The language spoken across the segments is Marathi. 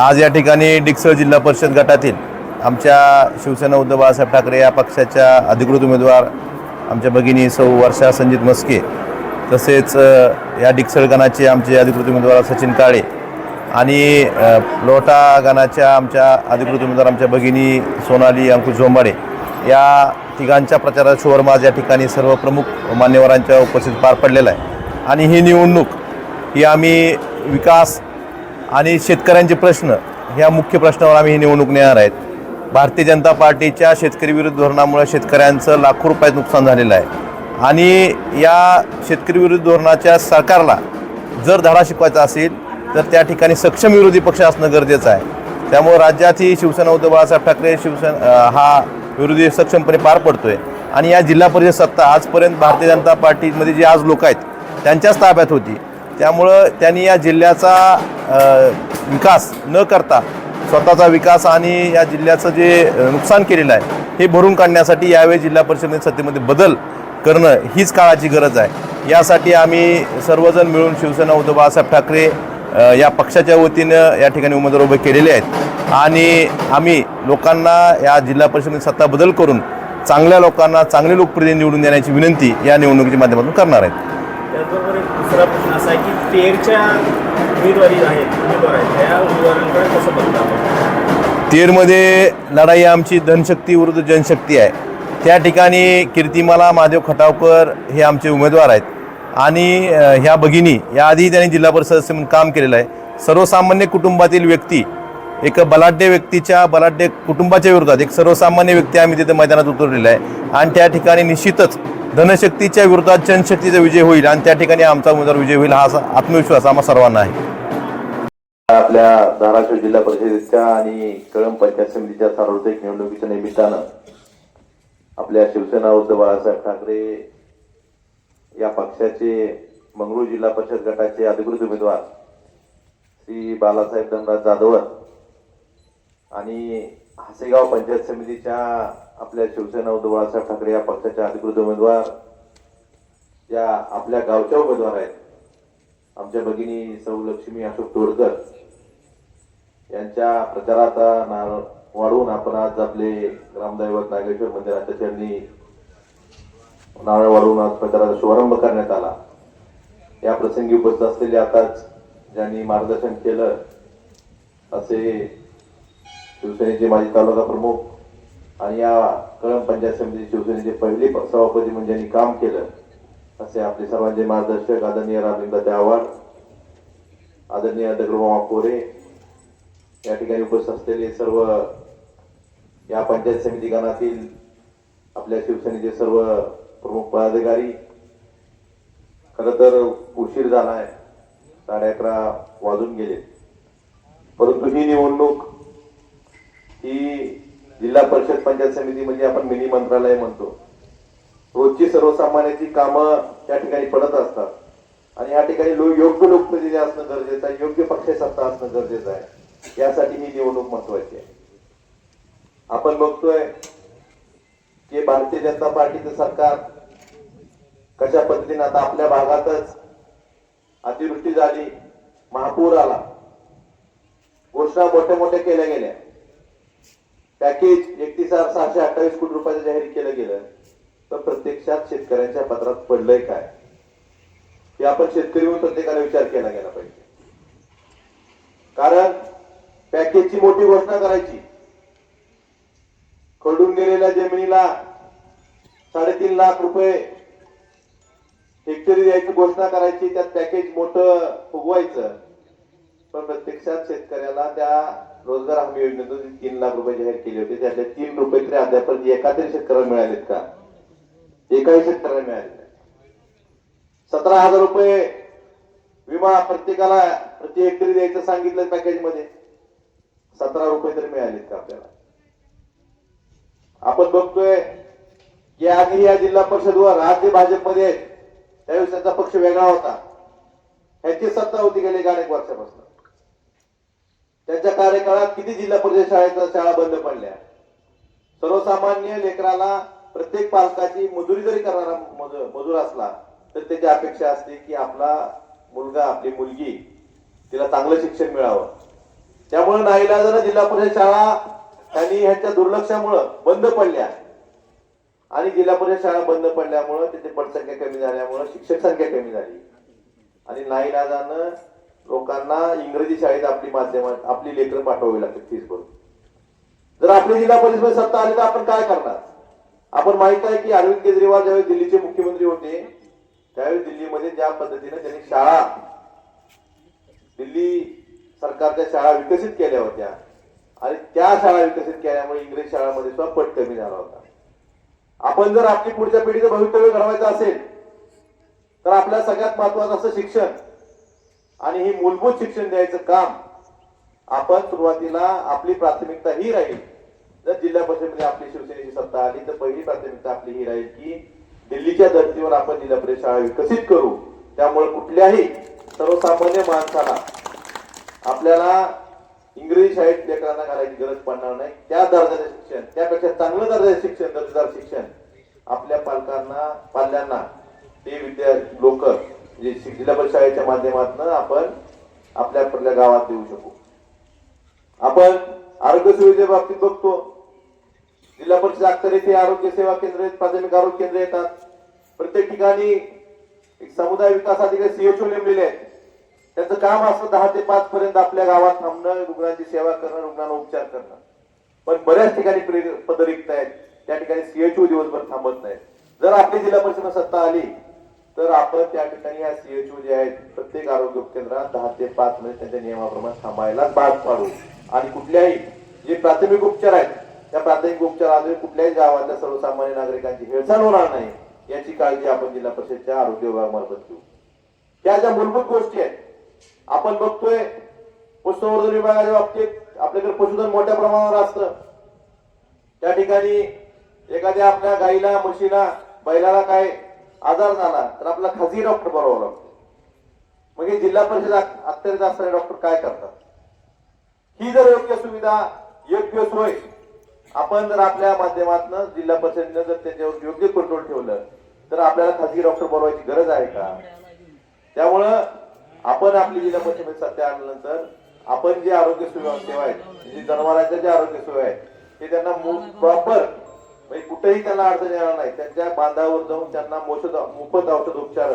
आज या ठिकाणी डिक्सळ जिल्हा परिषद गटातील आमच्या शिवसेना उद्धव बाळासाहेब ठाकरे या पक्षाच्या अधिकृत उमेदवार आमच्या भगिनी सौ वर्षा संजित मस्के, तसेच या डिक्सळ गणाचे आमचे अधिकृत उमेदवार सचिन काळे आणि लोटा गणाच्या आमच्या अधिकृत उमेदवार आमच्या भगिनी सोनाली अंकुश झोंबाडे या तिघांच्या प्रचाराचा शुभारंभ आज या ठिकाणी सर्व प्रमुख मान्यवरांच्या उपस्थितीत पार पडलेला आहे। आणि ही निवडणूक ही आम्ही विकास आणि शेतकऱ्यांचे प्रश्न ह्या मुख्य प्रश्नावर आम्ही ही निवडणूक नेणार आहेत। भारतीय जनता पार्टीच्या शेतकरी विरोधी धोरणामुळे शेतकऱ्यांचं लाखो रुपयाचं नुकसान झालेलं आहे आणि या शेतकरी विरोधी धोरणाच्या सरकारला जर धडा शिकवायचा असेल तर त्या ठिकाणी सक्षम विरोधी पक्ष असणं गरजेचं आहे। त्यामुळे राज्यात ही शिवसेना उद्धव बाळासाहेब ठाकरे हा विरोधी सक्षमपणे पार पडतोय आणि या जिल्हा परिषद सत्ता आजपर्यंत भारतीय जनता पार्टीमध्ये जे आज लोक आहेत त्यांच्याच ताब्यात होती। त्यामुळं त्यांनी या जिल्ह्याचा विकास न करता स्वतःचा विकास आणि या जिल्ह्याचं जे नुकसान केलेलं आहे हे भरून काढण्यासाठी यावेळी जिल्हा परिषद सत्तेमध्ये बदल करणं हीच काळाची गरज आहे। यासाठी आम्ही सर्वजण मिळून शिवसेना उद्धव बाळासाहेब ठाकरे या पक्षाच्या वतीनं या ठिकाणी उमेदवार उभे केलेले आहेत आणि आम्ही लोकांना या जिल्हा परिषदेमध्ये सत्ता बदल करून चांगल्या लोकांना चांगले लोकप्रतिनिधी निवडून देण्याची विनंती या निवडणुकीच्या माध्यमातून करणार आहेत। त्याचबरोबर एक दुसरा प्रश्न असा आहे की तेरच्या उमेदवार आहेत त्या उमेदवारांकडे कसं बघता? तेरमध्ये लढाई आमची धनशक्ती विरुद्ध जनशक्ती आहे। त्या ठिकाणी कीर्तिमाला महादेव खटावकर हे आमचे उमेदवार आहेत आणि ह्या भगिनी याआधी त्यांनी जिल्हा परिषद सदस्य म्हणून काम केलेलं आहे। सर्वसामान्य कुटुंबातील व्यक्ती एक बलाढ्य व्यक्तीच्या बलाढ्य कुटुंबाच्या विरोधात एक सर्वसामान्य व्यक्ती आम्ही तिथे मैदानात उतरलेला आहे आणि त्या ठिकाणी निश्चितच धनशक्तीच्या विरोधात जनशक्तीचा विजय होईल आणि त्या ठिकाणी आमचा उमेदवार विजय होईल हा आत्मविश्वास आम्हा सर्वांना आहे। आपल्या धाराशिव जिल्हा परिषदेच्या आणि कळंब पंचायत समितीच्या सार्वत्रिक निवडणुकीच्या निमित्तानं आपल्या शिवसेना उद्धव बाळासाहेब ठाकरे या पक्षाचे मंगरूळ जिल्हा परिषद गटाचे अधिकृत उमेदवार श्री बालासाहेब धनराज जाधव आणि हसेगाव पंचायत समितीच्या आपल्या शिवसेना उद्धव बाळासाहेब ठाकरे या पक्षाच्या अधिकृत उमेदवार या आपल्या गावच्या उमेदवार आहेत आमच्या भगिनी सौ लक्ष्मी अशोक तोडकर यांच्या प्रचाराचा नारळ वाढवून आपण आज आपले ग्रामदैवत नागेश्वर मंदिराच्या चरणी नारळ वाढवून आज प्रचाराचा शुभारंभ करण्यात आला। या प्रसंगी उपस्थित असलेले आताच ज्यांनी मार्गदर्शन केलं असे शिवसेनेचे माजी तालुका प्रमुख आणि या कळंब पंचायत समिती शिवसेनेचे पहिले सभापती म्हणून ज्यांनी काम केलं असे आपले सर्वांचे मार्गदर्शक आदरणीय रामलिंग आव्हाड, आदरणीय दगडूमामा कोरे, या ठिकाणी उपस्थित असलेले सर्व या पंचायत समिती गणातील आपल्या शिवसेनेचे सर्व प्रमुख पदाधिकारी। खरं तर उशीर झालाय, 11:30 वाजून गेले, परंतु ही निवडणूक ही जिल्हा परिषद पंचायत समिती म्हणजे आपण मिनी मंत्रालय म्हणतो। रोजची सर्वसामान्यांची कामं या ठिकाणी पडत असतात आणि या ठिकाणी योग्य लोकप्रतिनिधी असणं गरजेचं आहे, योग्य पक्षाची सत्ता असणं गरजेचं आहे। यासाठी ही निवडणूक महत्वाची आहे। आपण बघतोय की भारतीय जनता पार्टीचं सरकार कशा पद्धतीने आता आपल्या भागातच अतिवृष्टी झाली, महापूर आला, घोषणा मोठ्या मोठ्या केल्या गेल्या, पॅकेज 31,628 कोटी रुपयाचं जाहीर केलं गेलं, तर प्रत्यक्षात शेतकऱ्यांच्या पत्रात पडलंय काय हे आपण शेतकरी म्हणून प्रत्येकाने विचार केला गेला पाहिजे। कारण पॅकेजची मोठी घोषणा करायची, खरडून गेलेल्या जमिनीला 3.5 लाख रुपये हेक्टरी द्यायची घोषणा करायची, त्यात पॅकेज मोठं फुगवायचं, पण प्रत्यक्षात शेतकऱ्याला त्या रोजगार हमी योजनेतून 3 लाख रुपये जाहीर केले होते, त्यातले 3 रुपये तरी अद्याप एका तरी शेतकऱ्याला मिळालेत का? एकाही शेतकऱ्याला मिळाले नाही। 17,000 रुपये विमा प्रत्येकाला प्रति हेक्टरी द्यायचं सांगितलं पॅकेज मध्ये, 17 रुपये तरी मिळालेत का आपल्याला? आपण बघतोय की आधी या जिल्हा परिषदवर राज्य भाजपमध्ये त्यावेळेस त्यांचा पक्ष वेगळा होता, ह्याची सत्ता होती गेले अनेक वर्षापासून। त्यांच्या कार्यकाळात किती जिल्हा परिषद शाळा बंद पडल्या। सर्वसामान्य लेकराला प्रत्येक पालकाची मजुरी जरी करणारा मजूर असला तर त्याची अपेक्षा असते की आपला मुलगा आपली मुलगी तिला चांगलं शिक्षण मिळावं, त्यामुळे नाईलाजानं जिल्हा परिषद शाळा त्यांनी ह्याच्या दुर्लक्षामुळं बंद पडल्या आणि जिल्हा परिषद शाळा बंद पडल्यामुळं तिथे पटसंख्या कमी झाल्यामुळं शिक्षक संख्या कमी झाली आणि नाईलाजानं लोकांना इंग्रजी शाळेत आपली लेकरं पाठवावी लागते फीस भरून. जर आपली जिल्हा परिषद सत्ता आली तर आपण काय करणार? आपण माहित आहे की अरविंद केजरीवाल ज्यावेळी दिल्लीचे मुख्यमंत्री होते त्यावेळी दिल्लीमध्ये ज्या पद्धतीने त्यांनी शाळा दिल्ली सरकारच्या शाळा विकसित केल्या होत्या आणि त्या शाळा विकसित केल्यामुळे इंग्रजी शाळांमध्ये सुद्धा पट कमी झाला होता. आपण जर आपली पुढच्या पिढीचं भवितव्य घडवायचं असेल तर आपल्या सगळ्यात महत्वाचं असं शिक्षण आणि ही मूलभूत शिक्षण द्यायचं काम आपण सुरुवातीला आपली प्राथमिकता ही राहील. जर जिल्हा परिषदेमध्ये आपली शिवसेनेची सत्ता आली तर पहिली प्राथमिकता आपली ही राहील की दिल्लीच्या धर्तीवर आपण जिल्हा परिषद शाळा विकसित करू. त्यामुळे कुठल्याही सर्वसामान्य माणसाला आपल्याला इंग्रजी शाळेत लेकरांना घालायची गरज पडणार नाही. त्या दर्जाचं शिक्षण, त्यापेक्षा चांगलं दर्जाचं शिक्षण, दर्जेदार शिक्षण आपल्या पाल्यांना ते लोक जे जिल्हा परिषद शाळेच्या माध्यमातून आपण आपल्या गावात देऊ शकू. आपण आरोग्य सुविधेच्या बाबतीत बघतो, जिल्हा परिषद अख्तर येथे आरोग्य सेवा केंद्र, प्राथमिक आरोग्य केंद्र येतात. प्रत्येक ठिकाणी एक समुदाय विकास अधिकारी सीएचओ नेमलेले आहेत. त्यांचं काम असतं 10 ते 5 पर्यंत आपल्या गावात थांबणं, रुग्णांची सेवा करणं, रुग्णांना उपचार करणं. पण बऱ्याच ठिकाणी पद रिक्त आहेत, त्या ठिकाणी सीएचओ दिवसभर थांबत नाहीत. जर आपली जिल्हा परिषद सत्ता आली तर आपण त्या ठिकाणी या सीएचओ जे आहेत प्रत्येक आरोग्य उपकेंद्रात 10 ते 5 मिनिट त्यांच्या नियमाप्रमाणे थांबायला भाग पाडू आणि कुठल्याही जे प्राथमिक उपचार आहेत त्या प्राथमिक उपचारामध्ये कुठल्याही गावातल्या सर्वसामान्य नागरिकांची हेळसांड होणार नाही याची काळजी आपण जिल्हा परिषदच्या आरोग्य विभागामार्फत घेऊ. त्या ज्या मूलभूत गोष्टी आहेत आपण बघतोय, पशुसंवर्धन विभागाच्या बाबतीत आपल्याकडे पशुधन मोठ्या प्रमाणावर असतं. त्या ठिकाणी एखाद्या आपल्या गाईला, म्हशीला, बैलाला काय आजार झाला तर आपला खाजगी डॉक्टर बोलावा लागतो. मग हे जिल्हा परिषद अखत्यारीत असणारे डॉक्टर काय करतात? ही जर योग्य सुविधा, योग्य सोय आपण जर आपल्या माध्यमातून जिल्हा परिषदेने जर त्याच्यावर योग्य कंट्रोल ठेवलं तर आपल्याला खाजगी डॉक्टर बोलवायची गरज आहे का? त्यामुळं आपण आपली जिल्हा परिषद सत्ता आल्यानंतर आपण जे आरोग्य सेवा आहेत, जे जनावरांच्या ज्या आरोग्य सेवा आहेत ते त्यांना प्रॉपर म्हणजे कुठेही त्यांना अडचण येणार नाही. त्यांच्या बांधावर जाऊन त्यांना मोफत औषध उपचार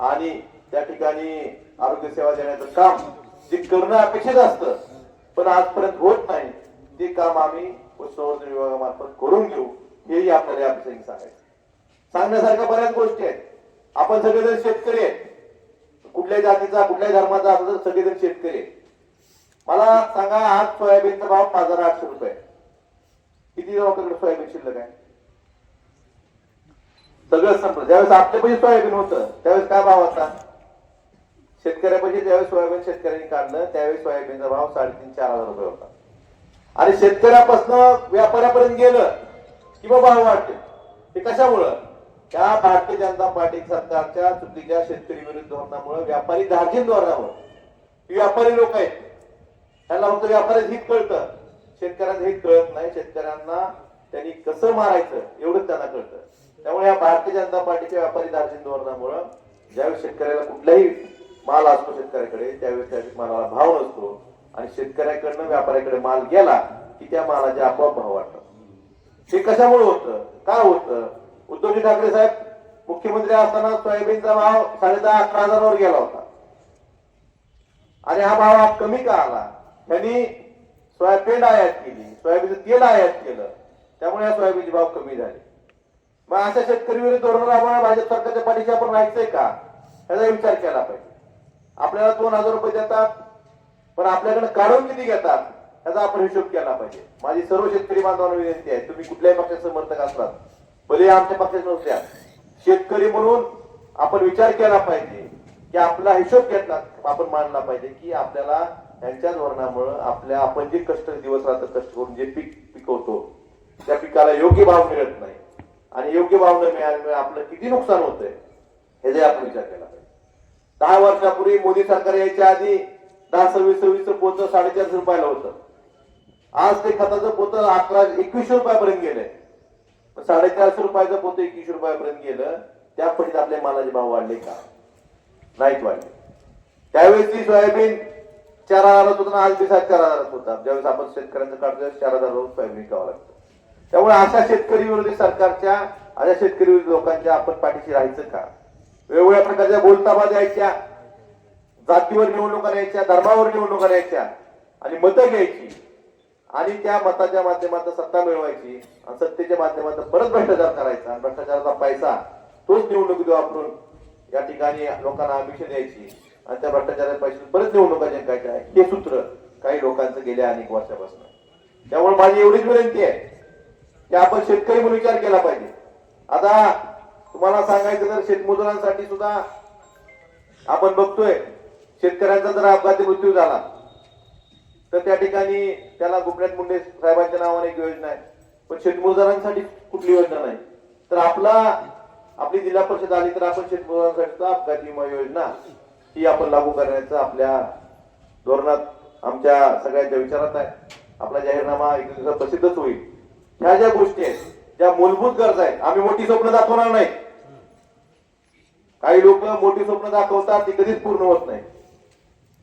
आणि त्या ठिकाणी आरोग्य सेवा देण्याचं काम जे करणं अपेक्षित असतं पण आजपर्यंत होत नाही, ते काम आम्ही पशुसंवर्धन विभागामार्फत करून घेऊ. हेही आपल्याला या प्रसंगी सांगायचं. सांगण्यासारख्या बऱ्याच गोष्टी आहेत. आपण सगळेजण शेतकरी आहेत, कुठल्याही जातीचा, कुठल्याही धर्माचा असं तर सगळेजण शेतकरी आहेत. मला सांगा, आज सोयाबीनचा भाव 5800 रुपये. किती लोकांकडे सोयाबीन शिल्लक आहे? सगळं संपलं. ज्यावेळेस आपल्यापाशी सोयाबीन होतं त्यावेळेस काय भाव होता? शेतकऱ्यापाशी ज्यावेळेस सोयाबीन शेतकऱ्यांनी काढलं त्यावेळेस सोयाबीनचा भाव 3,500-4,000 रुपये होता. आणि शेतकऱ्यापासून व्यापाऱ्यापर्यंत गेलं की मग भाव वाढते. ते कशामुळं? त्या भारतीय जनता पार्टी सरकारच्या चुकीच्या शेतकरी विरुद्ध धोरणामुळे, व्यापारी धार्जिन धोरणामुळे व्यापारी लोक आहेत, त्यांना फक्त व्यापाऱ्याचं हित कळतं, शेतकऱ्यांचं हित कळत नाही. शेतकऱ्यांना त्यांनी कसं मारायचं एवढंच त्यांना कळतं. त्यामुळे या भारतीय जनता पार्टीच्या व्यापारी धार्जिन धोरणामुळं ज्यावेळेस शेतकऱ्याला कुठलाही माल असतो शेतकऱ्याकडे त्यावेळेस त्या मालाला भाव नसतो आणि शेतकऱ्याकडनं व्यापाऱ्याकडे माल गेला की त्या मालाचे आपोआप भाव वाढतात. हे कशामुळे होतं? काय होतं? उद्धवजी ठाकरे साहेब मुख्यमंत्री असताना सोयाबीनचा भाव 10,500-11,000 वर गेला होता आणि हा भाव कमी का आला? त्यांनी सोयाबीन आयात केली, सोयाबीनचं तेल आयात केलं, त्यामुळे या सोयाबीनचे भाव कमी झाले. मग अशा शेतकरी विरोधी धोरण राबवणाऱ्या भाजप सरकारच्या पाठीशी आपण राहायचंय का याचा विचार केला पाहिजे. आपल्याला 2,000 रुपये देतात पण आपल्याकडे काढून किती घेतात याचा आपण हिशोब केला पाहिजे. माझी सर्व शेतकरी बांधवांना विनंती आहे, तुम्ही कुठल्याही पक्षाचे समर्थक असलात, भले आमच्या पक्षाचे नसल्या, शेतकरी म्हणून आपण विचार केला पाहिजे की आपला हिशोब घेतला आपण मांडला पाहिजे की आपल्याला यांच्या धोरणामुळे आपण जे दिवस रात्र कष्ट करून जे पीक पिकवतो त्या पिकाला योग्य भाव मिळत नाही आणि योग्य भाव न मिळाल्यामुळे आपलं किती नुकसान होतंय ह्याचा आपण विचार केला पाहिजे. 10 वर्षापूर्वी मोदी सरकार यायच्या आधी 10-26 पोतं 450 रुपयाला होतं. आज ते खताचं पोतं 21 रुपयापर्यंत गेलंय. 450 रुपयाचं पोतं 21 रुपयापर्यंत गेलं. त्या पटीत आपल्या मालाचे भाव वाढले का? नाहीत वाढले. त्यावेळेस ती सोयाबीन 4,000 होता ना, आज बी 4,000 होता. ज्यावेळेस आपण शेतकऱ्यांचं काढतो त्यावेळेस 4,000 रोज सोयाबीन विकावं लागतं. त्यामुळे अशा शेतकरी विरोधी सरकारच्या, अशा शेतकरी विरोधी लोकांच्या आपण पाठीशी राहायचं का? वेगवेगळ्या प्रकारच्या बोलताबा द्यायच्या, जातीवर निवडणुका द्यायच्या, धर्मावर निवडणुका द्यायच्या आणि मतं घ्यायची आणि त्या मताच्या माध्यमातून सत्ता मिळवायची आणि सत्तेच्या माध्यमातून परत भ्रष्टाचार करायचा आणि भ्रष्टाचाराचा पैसा तोच निवडणुकीत वापरून या ठिकाणी लोकांना आमिष द्यायची आणि त्या भ्रष्टाचाराच्या पैसे परत निवडणुका जिंकायच्या. हे सूत्र काही लोकांचं गेल्या अनेक वर्षापासून. त्यामुळे माझी एवढीच विनंती आहे की आपण शेतकरी म्हणून विचार केला पाहिजे. आता तुम्हाला सांगायचं तर शेतमजुरांसाठी सुद्धा आपण बघतोय, शेतकऱ्यांचा जर अपघाती मृत्यू झाला तर त्या ठिकाणी त्याला गोपीनाथ मुंडे साहेबांच्या नावाने एक योजना आहे, पण शेतमजुरांसाठी कुठली योजना नाही. तर आपली जिल्हा परिषद आली तर आपण शेतमजुरांसाठी अपघाती विमा योजना ही आपण लागू करण्याचं आपल्या धोरणात आमच्या सगळ्यांच्या विचारात आहे. आपला जाहीरनामा एक दिवसात प्रसिद्धच होईल. ह्या ज्या गोष्टी आहेत, ज्या मूलभूत गरजा आहेत, आम्ही मोठी स्वप्न दाखवणार नाही. काही लोक मोठी स्वप्न दाखवतात ती कधीच पूर्ण होत नाही.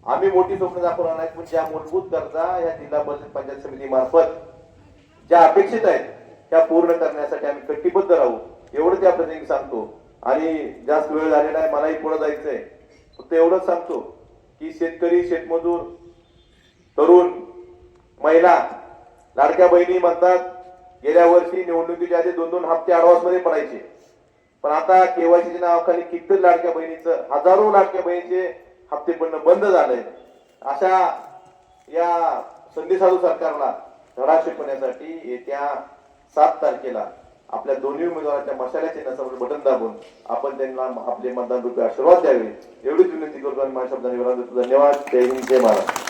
आम्ही मोठी स्वप्न दाखवणार नाही, पण ज्या मूलभूत गरजा या जिल्हा परिषद पंचायत समिती मार्फत ज्या अपेक्षित आहेत त्या पूर्ण करण्यासाठी आम्ही कटिबद्ध राहू, एवढंच या प्रसंगी सांगतो. आणि जास्त वेळ झालेला आहे, मलाही पुढे जायचंय. फक्त एवढंच सांगतो की शेतकरी, शेतमजूर, तरुण, महिला, लाडक्या बहिणी म्हणतात गेल्या वर्षी निवडणुकीच्या आधी 2-2 हप्ते ऍडव्हान्स मध्ये पडायचे, पण आता केवायसीच्या नावाखाली कित्येक लाडक्या बहिणीचं, हजारो लाडक्या बहिणीचे हप्ते पडणं बंद झालंय. अशा या संधीसाधू सरकारला धडा शिकवण्यासाठी येत्या 7 तारखेला आपल्या दोन्ही उमेदवारांच्या मशाल्या चिन्हासमोर बटन दाबून आपण त्यांना आपले मतदान रूपी आशीर्वाद द्यावे एवढीच विनंती करतो आणि माझ्या शब्दांनी विराम देतो. धन्यवाद. जय हिंद, जय महाराष्ट्र.